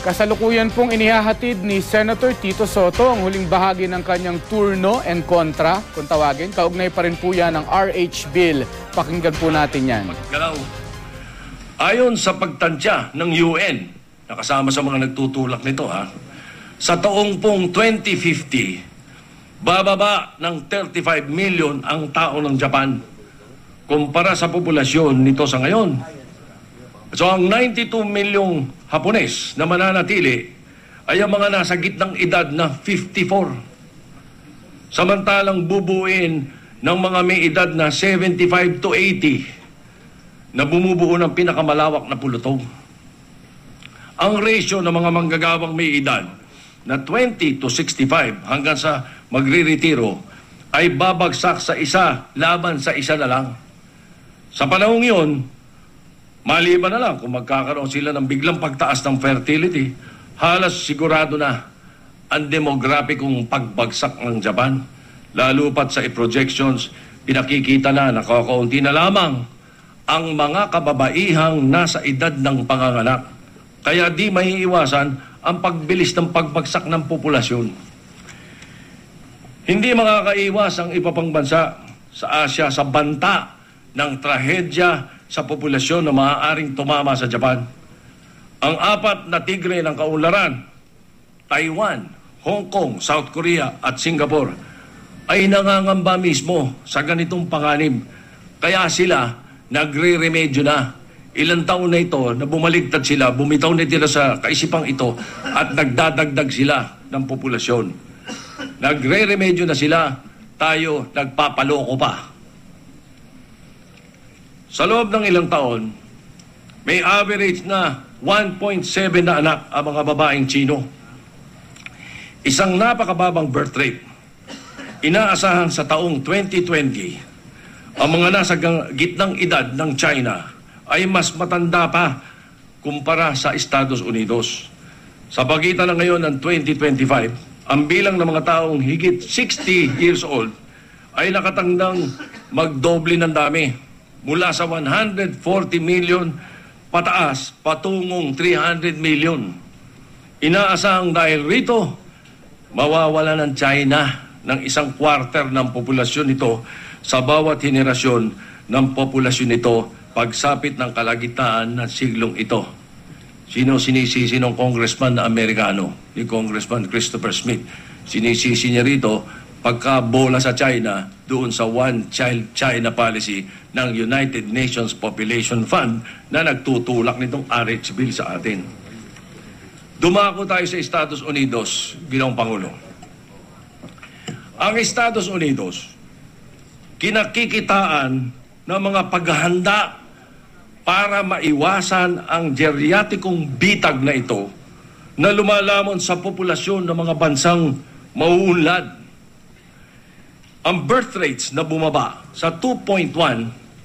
Kasalukuyan pong inihahatid ni Senator Tito Soto ang huling bahagi ng kanyang turno and kontra, kung tawagin. Kaugnay pa rin po yan ng RH Bill. Pakinggan po natin yan. Ayon sa pagtansya ng UN, nakasama sa mga nagtutulak nito sa taong pong 2050, bababa ng 35 million ang tao ng Japan kumpara sa populasyon nito sa ngayon. So ang 92 milyong Hapones na mananatili ay ang mga nasa gitnang edad na 54. Samantalang bubuin ng mga may edad na 75 to 80 na bumubuo ng pinakamalawak na pulutong. Ang ratio ng mga manggagawang may edad na 20 to 65 hanggang sa magriretiro ay babagsak sa isa laban sa isa na lang. Sa panahong yun, maliban na lang kung magkakaroon sila ng biglang pagtaas ng fertility, halos sigurado na ang demograpikong pagbagsak ng Japan. Lalo pat sa projections, pinakikita na nakakaunti na lamang ang mga kababaihang nasa edad ng panganganak. Kaya di maiiwasan ang pagbilis ng pagbagsak ng populasyon. Hindi makakaiwas ang iba pang bansa sa Asia sa banta ng trahedya sa populasyon na maaaring tumama sa Japan. Ang apat na tigre ng kaunlaran, Taiwan, Hong Kong, South Korea at Singapore, ay nangangamba mismo sa ganitong panganib. Kaya sila nagre-remedyo na. Ilang taon na ito na bumaligtad sila, bumitaw na sila sa kaisipang ito at nagdadagdag sila ng populasyon. Nagre-remedyo na sila, tayo nagpapaloko pa. Sa loob ng ilang taon, may average na 1.7 na anak ang mga babaeng Chino. Isang napakababang birth rate. Inaasahan sa taong 2020, ang mga nasa gitnang edad ng China ay mas matanda pa kumpara sa Estados Unidos. Sa pagitan na ngayon ng 2025, ang bilang ng mga taong higit 60 years old ay nakatandang magdoble ng dami. Mula sa 140 million pataas patungong 300 million. Inaasahang dahil rito, mawawala ng China ng 1/4 ng populasyon nito sa bawat henerasyon ng populasyon nito pagsapit ng kalagitnaan ng siglong ito. Sino sinisisi ng congressman na Amerikano? Ni Congressman Christopher Smith. Sinisisi niya rito pagkabola sa China doon sa One Child China Policy ng United Nations Population Fund na nagtutulak nitong RH Bill sa atin. Dumako tayo sa Estados Unidos, Ginoong Pangulo. Ang Estados Unidos, kinakikitaan ng mga paghahanda para maiwasan ang geryatikong bitag na ito na lumalamon sa populasyon ng mga bansang mauunlad. Ang birth rates na bumaba sa 2.1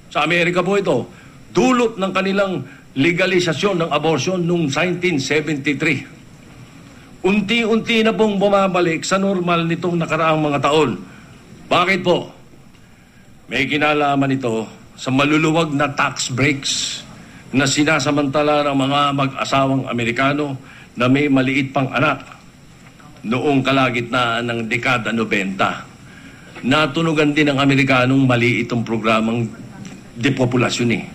sa Amerika po ito, dulot ng kanilang legalisasyon ng abortion noong 1973. Unti-unti na pong bumabalik sa normal nitong nakaraang mga taon. Bakit po? May kinalaman ito sa maluluwag na tax breaks na sinasamantala ng mga mag-asawang Amerikano na may maliit pang anak noong kalagitnaan ng dekada 90. Natunugan din ng Amerikanong mali itong programang depopulasyon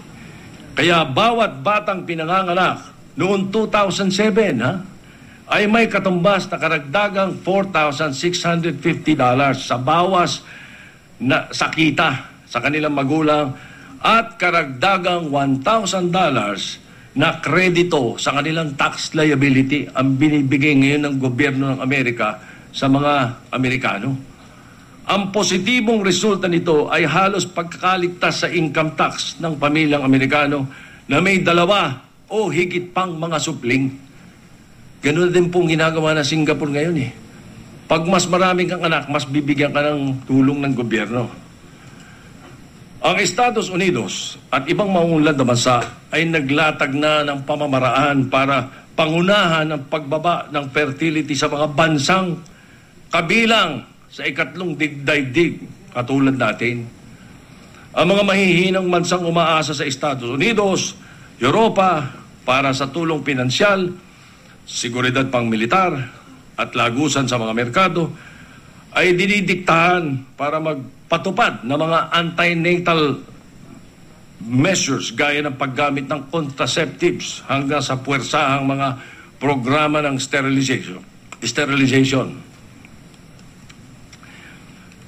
Kaya bawat batang pinanganganak noong 2007 ay may katumbas na karagdagang $4,650 sa bawas na sakita sa kanilang magulang at karagdagang $1,000 na kredito sa kanilang tax liability ang binibigay ngayon ng gobyerno ng Amerika sa mga Amerikano. Ang positibong resulta nito ay halos pagkakaligtas sa income tax ng pamilyang Amerikano na may 2 o higit pang mga supling. Ganun din pong ginagawa na Singapore ngayon Pag mas maraming kang anak, mas bibigyan ka ng tulong ng gobyerno. Ang Estados Unidos at ibang maunlad na bansa ay naglatag na ng pamamaraan para pangunahan ang pagbaba ng fertility sa mga bansang kabilang sa ikatlong digdaigdig katulad natin. Ang mga mahihinang bansang umaasa sa Estados Unidos, Europa para sa tulong pinansyal seguridad pang militar at lagusan sa mga merkado ay dinidiktahan para magpatupad ng mga antenatal measures gaya ng paggamit ng contraceptives hanggang sa puwersahang mga programa ng sterilization.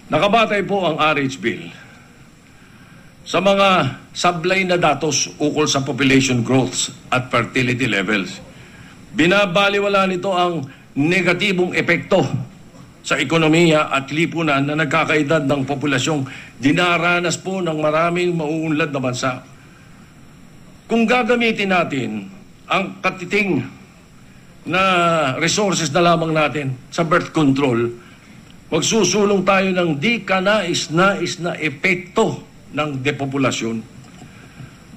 Nakabatay po ang RH Bill sa mga sablay na datos ukol sa population growth at fertility levels. Binabaliwala nito ang negatibong epekto sa ekonomiya at lipunan na nagkakaedad ng populasyong dinaranas po ng maraming mauunlad na bansa. Kung gagamitin natin ang katiting na resources na lamang natin sa birth control, magsusulong tayo ng di kanais-nais na epekto ng depopulasyon.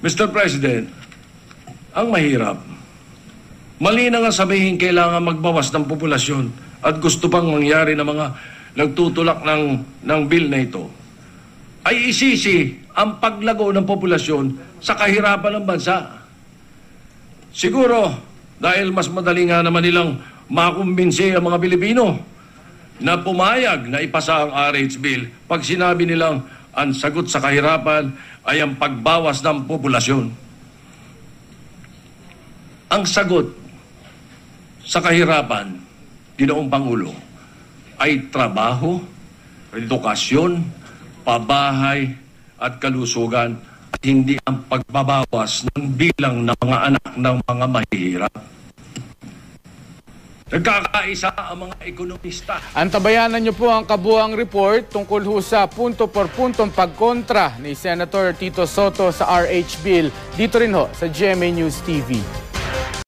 Mr. President, ang mahirap, mali na nga sabihin kailangan magbawas ng populasyon at gusto pang mangyari ng mga nagtutulak ng bill na ito, ay isisi ang paglago ng populasyon sa kahirapan ng bansa. Siguro, dahil mas madali nga naman nilang makumbinsi ang mga Pilipino na pumayag na ipasa ang RH Bill pag sinabi nilang ang sagot sa kahirapan ay ang pagbawas ng populasyon. Ang sagot sa kahirapan, Ginoong Pangulo, ay trabaho, edukasyon, pabahay at kalusugan at hindi ang pagbabawas ng bilang ng mga anak ng mga mahihirap. Nagkakaisa ang mga ekonomista. Antabayanan niyo po ang kabuuang report tungkol ho sa punto por puntong pagkontra ni Senator Tito Soto sa RH Bill dito rin ho sa GMA News TV.